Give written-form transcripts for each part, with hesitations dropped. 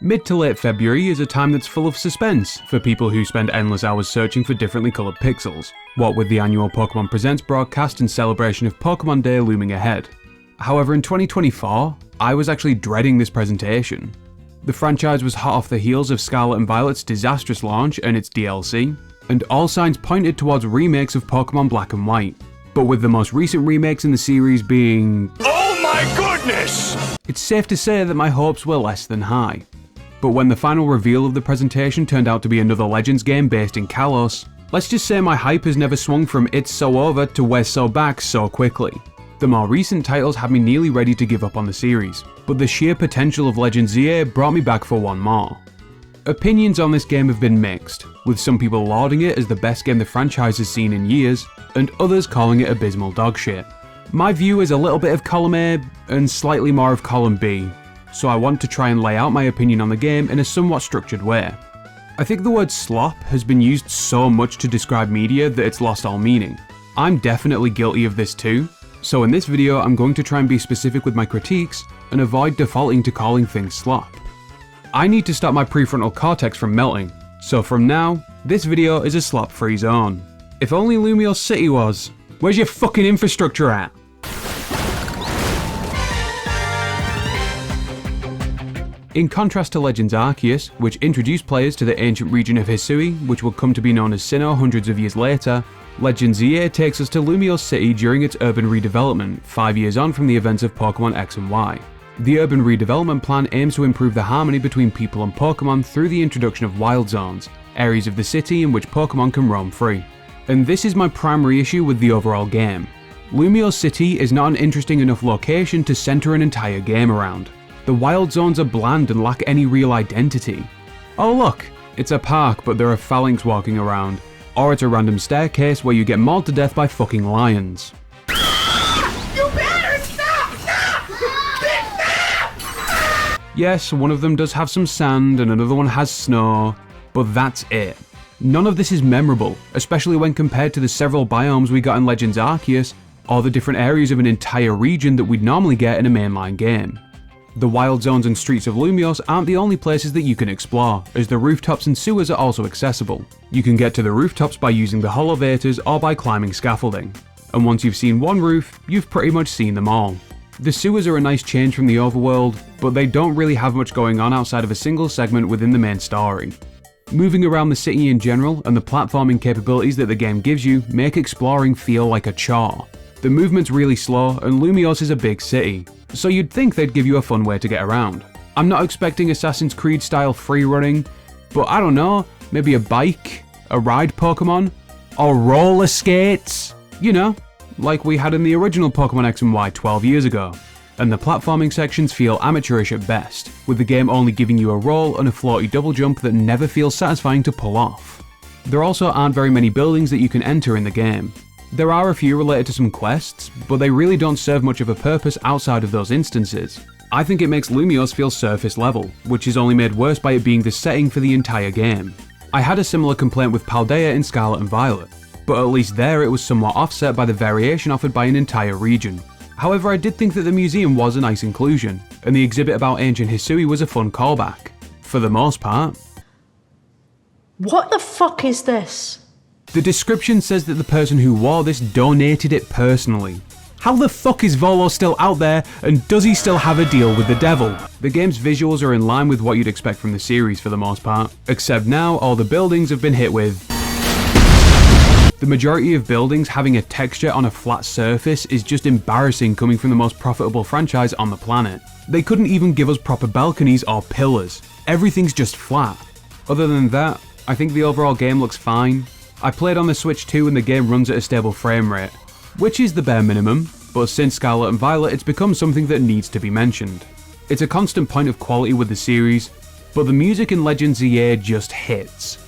Mid to late February is a time that's full of suspense for people who spend endless hours searching for differently coloured pixels, what with the annual Pokemon Presents broadcast in celebration of Pokemon Day looming ahead. However, in 2024, I was actually dreading this presentation. The franchise was hot off the heels of Scarlet and Violet's disastrous launch and its DLC, and all signs pointed towards remakes of Pokemon Black and White. But with the most recent remakes in the series being... oh my goodness! It's safe to say that my hopes were less than high. But when the final reveal of the presentation turned out to be another Legends game based in Kalos, let's just say my hype has never swung from It's So Over to We're So Back so quickly. The more recent titles had me nearly ready to give up on the series, but the sheer potential of Legends ZA brought me back for one more. Opinions on this game have been mixed, with some people lauding it as the best game the franchise has seen in years, and others calling it abysmal dogshit. My view is a little bit of column A and slightly more of column B, so I want to try and lay out my opinion on the game in a somewhat structured way. I think the word slop has been used so much to describe media that it's lost all meaning. I'm definitely guilty of this too, so in this video I'm going to try and be specific with my critiques and avoid defaulting to calling things slop. I need to stop my prefrontal cortex from melting, so from now, this video is a slop-free zone. If only Lumiose City was. Where's your fucking infrastructure at? In contrast to Legends Arceus, which introduced players to the ancient region of Hisui, which would come to be known as Sinnoh hundreds of years later, Legends ZA takes us to Lumiose City during its urban redevelopment, 5 years on from the events of Pokemon X and Y. The urban redevelopment plan aims to improve the harmony between people and Pokemon through the introduction of wild zones, areas of the city in which Pokemon can roam free. And this is my primary issue with the overall game. Lumiose City is not an interesting enough location to centre an entire game around. The wild zones are bland and lack any real identity. Oh look, it's a park but there are phalanx walking around. Or it's a random staircase where you get mauled to death by fucking lions. You better stop! Stop! Yes, one of them does have some sand and another one has snow, but that's it. None of this is memorable, especially when compared to the several biomes we got in Legends Arceus, or the different areas of an entire region that we'd normally get in a mainline game. The wild zones and streets of Lumiose aren't the only places that you can explore, as the rooftops and sewers are also accessible. You can get to the rooftops by using the holovators or by climbing scaffolding. And once you've seen one roof, you've pretty much seen them all. The sewers are a nice change from the overworld, but they don't really have much going on outside of a single segment within the main story. Moving around the city in general and the platforming capabilities that the game gives you make exploring feel like a chore. The movement's really slow and Lumiose is a big city, so you'd think they'd give you a fun way to get around. I'm not expecting Assassin's Creed style free running, but I don't know, maybe a bike, a ride Pokemon, or roller skates? You know, like we had in the original Pokemon X and Y 12 years ago. And the platforming sections feel amateurish at best, with the game only giving you a roll and a floaty double jump that never feels satisfying to pull off. There also aren't very many buildings that you can enter in the game. There are a few related to some quests, but they really don't serve much of a purpose outside of those instances. I think it makes Lumiose feel surface level, which is only made worse by it being the setting for the entire game. I had a similar complaint with Paldea in Scarlet and Violet, but at least there it was somewhat offset by the variation offered by an entire region. However, I did think that the museum was a nice inclusion, and the exhibit about ancient Hisui was a fun callback. For the most part. What the fuck is this? The description says that the person who wore this donated it personally. How the fuck is Volo still out there, and does he still have a deal with the devil? The game's visuals are in line with what you'd expect from the series for the most part, except now all the buildings have been hit with... The majority of buildings having a texture on a flat surface is just embarrassing coming from the most profitable franchise on the planet. They couldn't even give us proper balconies or pillars. Everything's just flat. Other than that, I think the overall game looks fine. I played on the Switch 2 and the game runs at a stable frame rate, which is the bare minimum, but since Scarlet and Violet it's become something that needs to be mentioned. It's a constant point of quality with the series, but the music in Legends ZA just hits.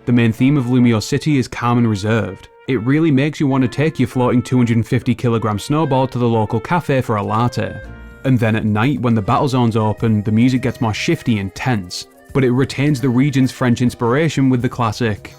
The main theme of Lumiose City is calm and reserved. It really makes you want to take your floating 250kg snowball to the local cafe for a latte. And then at night, when the battle zones open, the music gets more shifty and tense, but it retains the region's French inspiration with the classic.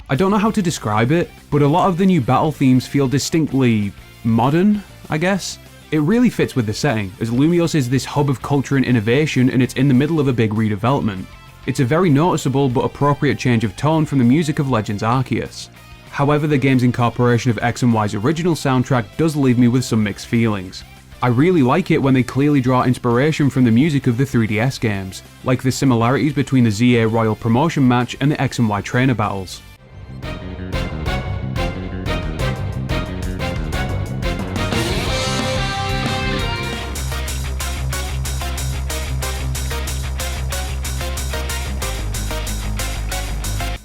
I don't know how to describe it, but a lot of the new battle themes feel distinctly modern, I guess. It really fits with the setting, as Lumiose is this hub of culture and innovation, and it's in the middle of a big redevelopment. It's a very noticeable but appropriate change of tone from the music of Legends Arceus. However, the game's incorporation of X and Y's original soundtrack does leave me with some mixed feelings. I really like it when they clearly draw inspiration from the music of the 3DS games, like the similarities between the ZA Royal Promotion match and the X and Y trainer battles.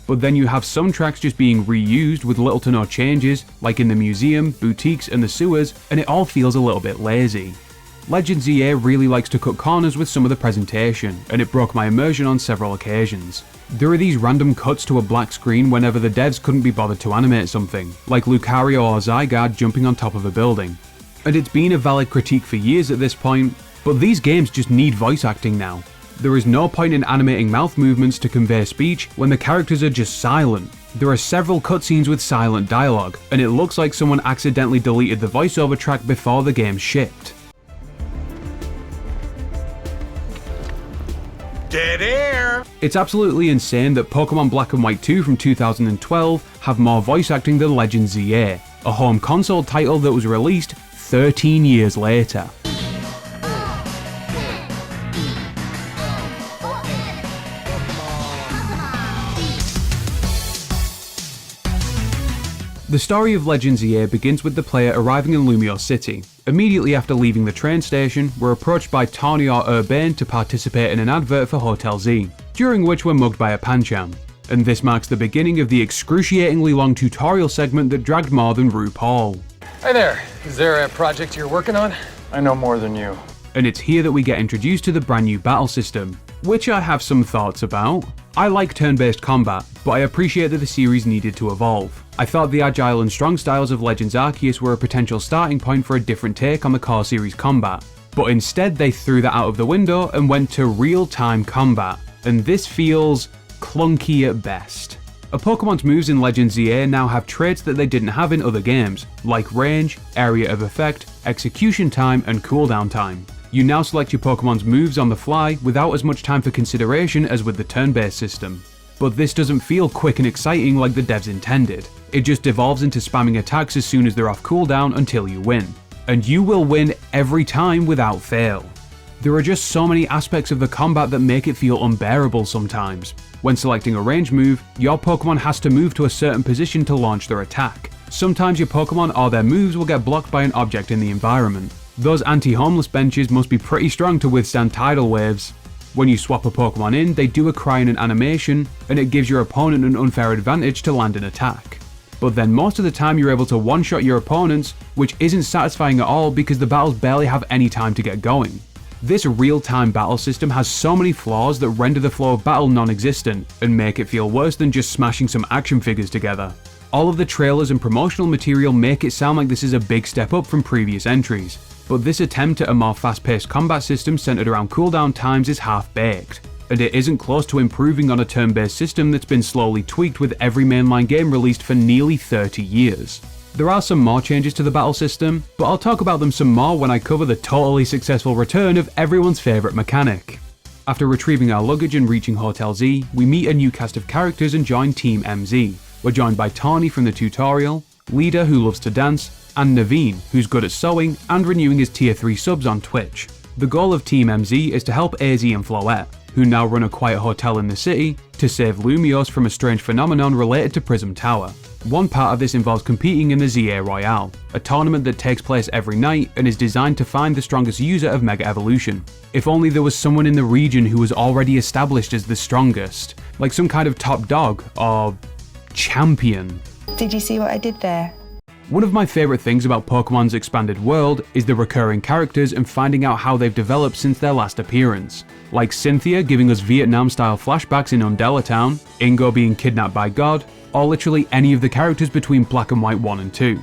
But then you have some tracks just being reused with little to no changes, like in the museum, boutiques and the sewers, and it all feels a little bit lazy. Legends EA really likes to cut corners with some of the presentation, and it broke my immersion on several occasions. There are these random cuts to a black screen whenever the devs couldn't be bothered to animate something, like Lucario or Zygarde jumping on top of a building. And it's been a valid critique for years at this point, but these games just need voice acting now. There is no point in animating mouth movements to convey speech when the characters are just silent. There are several cutscenes with silent dialogue, and it looks like someone accidentally deleted the voiceover track before the game shipped. Dead air! It's absolutely insane that Pokemon Black and White 2 from 2012 have more voice acting than Legends ZA, a home console title that was released 13 years later. The story of Legends EA begins with the player arriving in Lumiose City. Immediately after leaving the train station, we're approached by Tawny or Urbane to participate in an advert for Hotel Z, during which we're mugged by a Pancham. And this marks the beginning of the excruciatingly long tutorial segment that dragged more than RuPaul. Hi there, is there a project you're working on? I know more than you. And it's here that we get introduced to the brand new battle system, which I have some thoughts about. I like turn-based combat, but I appreciate that the series needed to evolve. I thought the agile and strong styles of Legends Arceus were a potential starting point for a different take on the core series combat, but instead they threw that out of the window and went to real-time combat, and this feels clunky at best. A Pokemon's moves in Legends ZA now have traits that they didn't have in other games, like range, area of effect, execution time, and cooldown time. You now select your Pokemon's moves on the fly without as much time for consideration as with the turn-based system. But this doesn't feel quick and exciting like the devs intended. It just devolves into spamming attacks as soon as they're off cooldown until you win. And you will win every time without fail. There are just so many aspects of the combat that make it feel unbearable sometimes. When selecting a range move, your Pokemon has to move to a certain position to launch their attack. Sometimes your Pokemon or their moves will get blocked by an object in the environment. Those anti-homeless benches must be pretty strong to withstand tidal waves. When you swap a Pokemon in, they do a cry in an animation, and it gives your opponent an unfair advantage to land an attack. But then most of the time you're able to one-shot your opponents, which isn't satisfying at all because the battles barely have any time to get going. This real-time battle system has so many flaws that render the flow of battle non-existent, and make it feel worse than just smashing some action figures together. All of the trailers and promotional material make it sound like this is a big step up from previous entries, but this attempt at a more fast-paced combat system centered around cooldown times is half-baked, and it isn't close to improving on a turn-based system that's been slowly tweaked with every mainline game released for nearly 30 years. There are some more changes to the battle system, but I'll talk about them some more when I cover the totally successful return of everyone's favourite mechanic. After retrieving our luggage and reaching Hotel Z, we meet a new cast of characters and join Team MZ. We're joined by Tawny from the tutorial, Lida who loves to dance, and Naveen, who's good at sewing and renewing his tier 3 subs on Twitch. The goal of Team MZ is to help AZ and Floette, who now run a quiet hotel in the city, to save Lumiose from a strange phenomenon related to Prism Tower. One part of this involves competing in the ZA Royale, a tournament that takes place every night and is designed to find the strongest user of Mega Evolution. If only there was someone in the region who was already established as the strongest, like some kind of top dog or champion. Did you see what I did there? One of my favourite things about Pokemon's expanded world is the recurring characters and finding out how they've developed since their last appearance. Like Cynthia giving us Vietnam-style flashbacks in Undella Town, Ingo being kidnapped by God, or literally any of the characters between Black and White 1 and 2.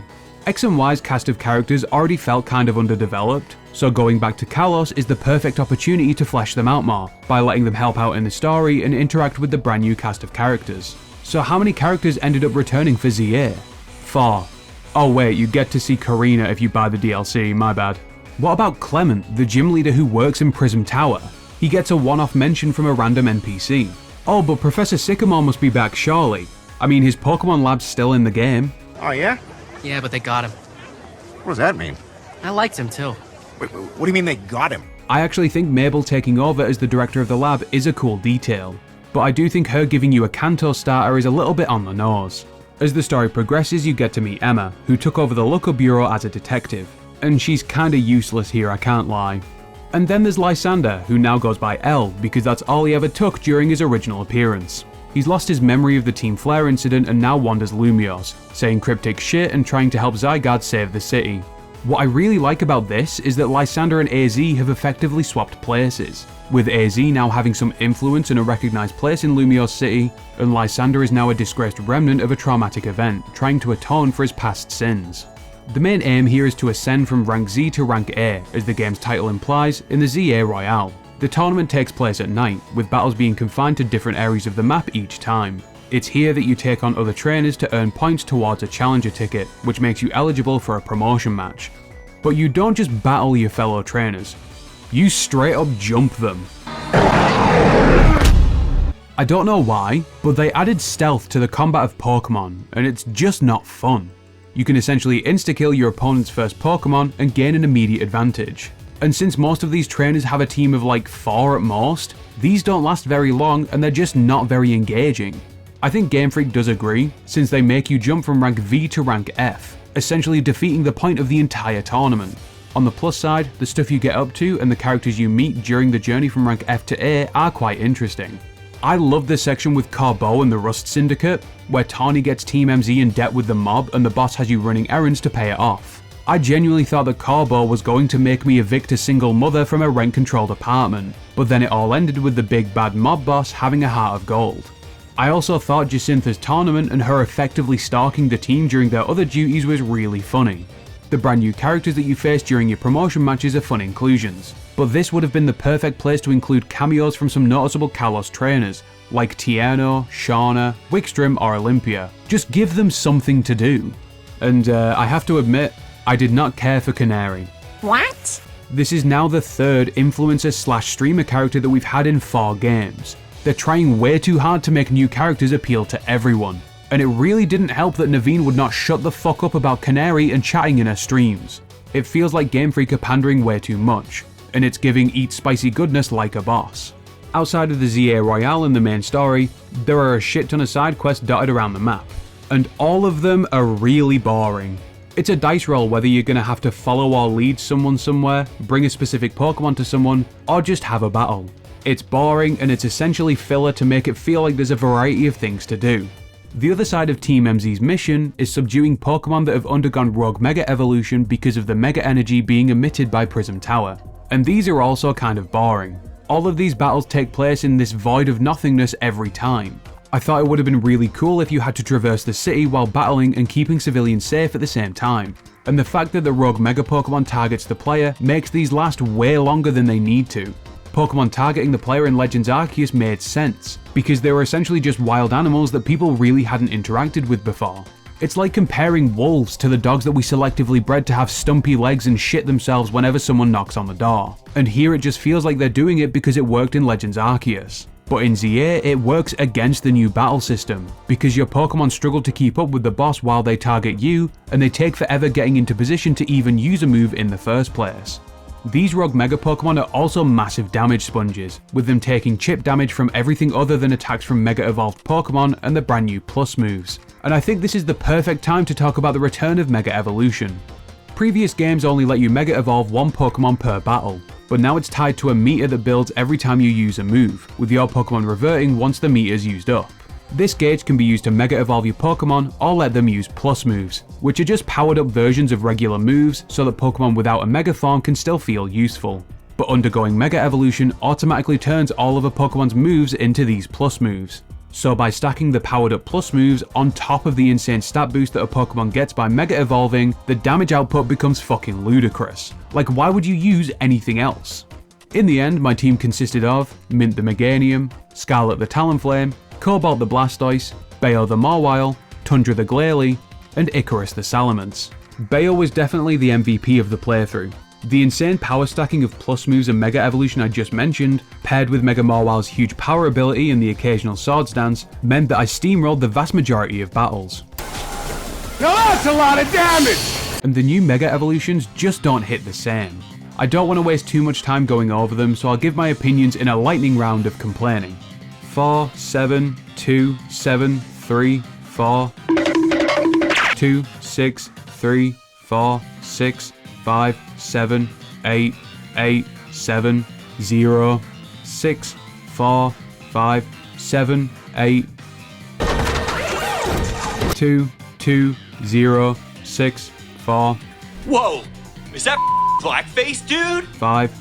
X and Y's cast of characters already felt kind of underdeveloped, so going back to Kalos is the perfect opportunity to flesh them out more, by letting them help out in the story and interact with the brand new cast of characters. So how many characters ended up returning for ZA? 4. Oh wait, you get to see Karina if you buy the DLC, my bad. What about Clement, the gym leader who works in Prism Tower? He gets a one-off mention from a random NPC. Oh, but Professor Sycamore must be back surely. I mean, his Pokemon lab's still in the game. Oh, yeah? Yeah, but they got him. What does that mean? I liked him too. Wait, what do you mean they got him? I actually think Mabel taking over as the director of the lab is a cool detail, but I do think her giving you a Kanto starter is a little bit on the nose. As the story progresses, you get to meet Emma, who took over the Lookup Bureau as a detective, and she's kinda useless here, I can't lie. And then there's Lysander, who now goes by L because that's all he ever took during his original appearance. He's lost his memory of the Team Flare incident and now wanders Lumiose, saying cryptic shit and trying to help Zygarde save the city. What I really like about this is that Lysander and AZ have effectively swapped places, with AZ now having some influence and a recognised place in Lumiose City, and Lysander is now a disgraced remnant of a traumatic event, trying to atone for his past sins. The main aim here is to ascend from rank Z to rank A, as the game's title implies, in the ZA Royale. The tournament takes place at night, with battles being confined to different areas of the map each time. It's here that you take on other trainers to earn points towards a challenger ticket, which makes you eligible for a promotion match. But you don't just battle your fellow trainers, you straight up jump them. I don't know why, but they added stealth to the combat of Pokemon, and it's just not fun. You can essentially insta-kill your opponent's first Pokemon and gain an immediate advantage. And since most of these trainers have a team of like 4 at most, these don't last very long and they're just not very engaging. I think Game Freak does agree, since they make you jump from rank V to rank F, essentially defeating the point of the entire tournament. On the plus side, the stuff you get up to and the characters you meet during the journey from rank F to A are quite interesting. I love this section with Corbeau and the Rust Syndicate, where Tawny gets Team MZ in debt with the mob and the boss has you running errands to pay it off. I genuinely thought that Corbeau was going to make me evict a single mother from a rent-controlled apartment, but then it all ended with the big bad mob boss having a heart of gold. I also thought Jacinthe's tournament and her effectively stalking the team during their other duties was really funny. The brand new characters that you face during your promotion matches are fun inclusions, but this would have been the perfect place to include cameos from some noticeable Kalos trainers, like Tierno, Shauna, Wickstrom or Olympia. Just give them something to do. And I have to admit, I did not care for Canari. What? This is now the 3rd influencer/streamer character that we've had in 4 games. They're trying way too hard to make new characters appeal to everyone. And it really didn't help that Naveen would not shut the fuck up about Canari and chatting in her streams. It feels like Game Freak are pandering way too much, and it's giving eat spicy goodness like a boss. Outside of the ZA Royale and the main story, there are a shit ton of side quests dotted around the map, and all of them are really boring. It's a dice roll whether you're gonna have to follow or lead someone somewhere, bring a specific Pokemon to someone, or just have a battle. It's boring and it's essentially filler to make it feel like there's a variety of things to do. The other side of Team MZ's mission is subduing Pokemon that have undergone Rogue Mega Evolution because of the Mega Energy being emitted by Prism Tower. And these are also kind of boring. All of these battles take place in this void of nothingness every time. I thought it would have been really cool if you had to traverse the city while battling and keeping civilians safe at the same time. And the fact that the Rogue Mega Pokemon targets the player makes these last way longer than they need to. Pokemon targeting the player in Legends Arceus made sense, because they were essentially just wild animals that people really hadn't interacted with before. It's like comparing wolves to the dogs that we selectively bred to have stumpy legs and shit themselves whenever someone knocks on the door. And here it just feels like they're doing it because it worked in Legends Arceus. But in ZA, it works against the new battle system, because your Pokemon struggle to keep up with the boss while they target you, and they take forever getting into position to even use a move in the first place. These Rogue Mega Pokemon are also massive damage sponges, with them taking chip damage from everything other than attacks from Mega Evolved Pokemon and the brand new Plus moves. And I think this is the perfect time to talk about the return of Mega Evolution. Previous games only let you Mega Evolve 1 Pokemon per battle, but now it's tied to a meter that builds every time you use a move, with your Pokemon reverting once the meter's used up. This gauge can be used to Mega Evolve your Pokemon or let them use Plus moves, which are just powered up versions of regular moves so that Pokemon without a Mega form can still feel useful. But undergoing Mega Evolution automatically turns all of a Pokemon's moves into these Plus moves. So by stacking the powered up plus moves on top of the insane stat boost that a Pokemon gets by Mega Evolving, the damage output becomes fucking ludicrous. Like, why would you use anything else? In the end, my team consisted of Mint the Meganium, Scarlet the Talonflame, Cobalt the Blastoise, Bayo the Mawile, Tundra the Glalie, and Icarus the Salamence. Bayo was definitely the MVP of the playthrough. The insane power stacking of plus moves and Mega Evolution I just mentioned, paired with Mega Mawile's huge power ability and the occasional Swords Dance, meant that I steamrolled the vast majority of battles. Now that's a lot of damage! And the new Mega Evolutions just don't hit the same. I don't want to waste too much time going over them, so I'll give my opinions in a lightning round of complaining. 4, 7, 2, 7, 3, 4, 2, 6, 3, 4, 6, 5, 7, 8, 8, 7, 0, 6, 4, 5, 7, 8, 2, 2, 0, 6, 4. Whoa! Is that blackface, dude? 5.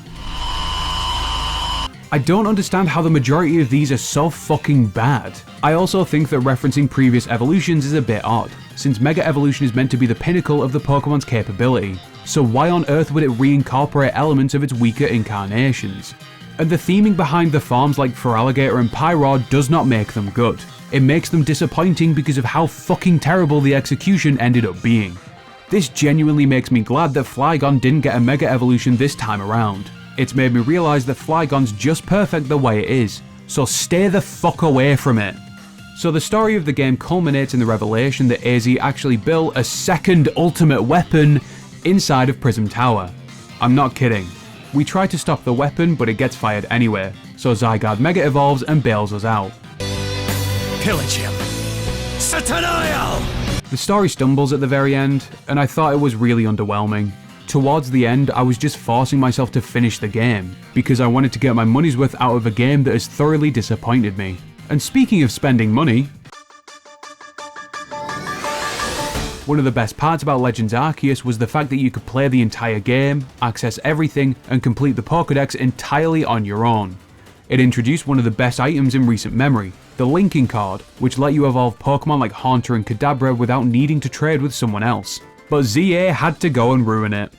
I don't understand how the majority of these are so fucking bad. I also think that referencing previous evolutions is a bit odd, since Mega Evolution is meant to be the pinnacle of the Pokemon's capability, so why on earth would it reincorporate elements of its weaker incarnations? And the theming behind the forms like Feraligatr and Pyroar does not make them good. It makes them disappointing because of how fucking terrible the execution ended up being. This genuinely makes me glad that Flygon didn't get a Mega Evolution this time around. It's made me realise that Flygon's just perfect the way it is, so stay the fuck away from it. So the story of the game culminates in the revelation that AZ actually built a second ultimate weapon inside of Prism Tower. I'm not kidding. We try to stop the weapon, but it gets fired anyway, so Zygarde Mega Evolves and bails us out. Pillage him. Satanael! The story stumbles at the very end, and I thought it was really underwhelming. Towards the end, I was just forcing myself to finish the game, because I wanted to get my money's worth out of a game that has thoroughly disappointed me. And speaking of spending money, one of the best parts about Legends Arceus was the fact that you could play the entire game, access everything, and complete the Pokédex entirely on your own. It introduced one of the best items in recent memory, the Linking Cord, which let you evolve Pokemon like Haunter and Kadabra without needing to trade with someone else. But ZA had to go and ruin it.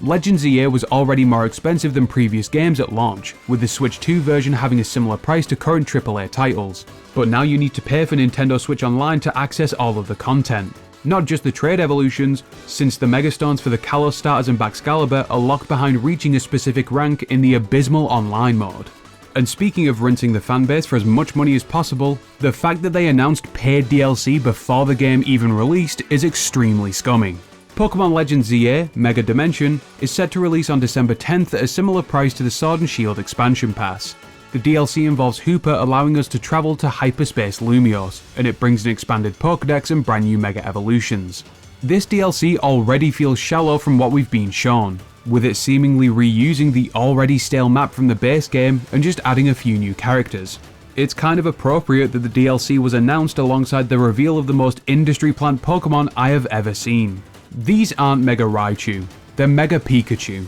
Legends ZA was already more expensive than previous games at launch, with the Switch 2 version having a similar price to current AAA titles. But now you need to pay for Nintendo Switch Online to access all of the content. Not just the trade evolutions, since the Megastones for the Kalos starters and Baxcalibur are locked behind reaching a specific rank in the Abysmal Online mode. And speaking of rinsing the fanbase for as much money as possible, the fact that they announced paid DLC before the game even released is extremely scummy. Pokemon Legends ZA Mega Dimension is set to release on December 10th at a similar price to the Sword and Shield expansion pass. The DLC involves Hooper allowing us to travel to hyperspace Lumiose, and it brings an expanded Pokédex and brand new Mega Evolutions. This DLC already feels shallow from what we've been shown, with it seemingly reusing the already stale map from the base game and just adding a few new characters. It's kind of appropriate that the DLC was announced alongside the reveal of the most industry-planned Pokemon I have ever seen. These aren't Mega Raichu, they're Mega Pikachu.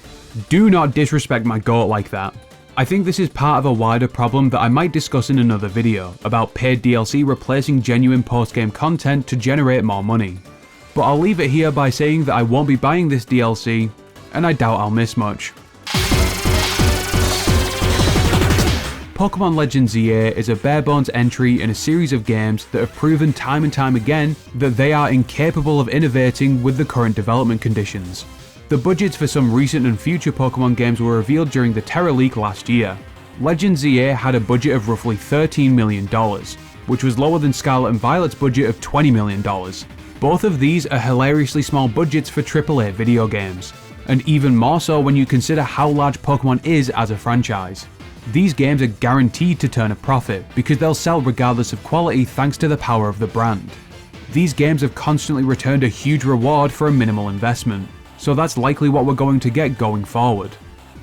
Do not disrespect my goat like that. I think this is part of a wider problem that I might discuss in another video, about paid DLC replacing genuine post-game content to generate more money. But I'll leave it here by saying that I won't be buying this DLC, and I doubt I'll miss much. Pokemon Legends ZA is a bare-bones entry in a series of games that have proven time and time again that they are incapable of innovating with the current development conditions. The budgets for some recent and future Pokemon games were revealed during the Terra Leak last year. Legends ZA had a budget of roughly $13 million, which was lower than Scarlet and Violet's budget of $20 million. Both of these are hilariously small budgets for AAA video games, and even more so when you consider how large Pokemon is as a franchise. These games are guaranteed to turn a profit because they'll sell regardless of quality thanks to the power of the brand. These games have constantly returned a huge reward for a minimal investment, so that's likely what we're going to get going forward.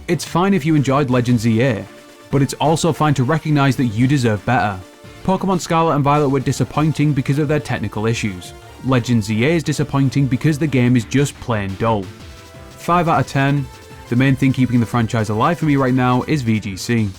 It's fine if you enjoyed Legends ZA, but it's also fine to recognise that you deserve better. Pokemon Scarlet and Violet were disappointing because of their technical issues. Legends ZA is disappointing because the game is just plain dull. 5 out of 10. The main thing keeping the franchise alive for me right now is VGC.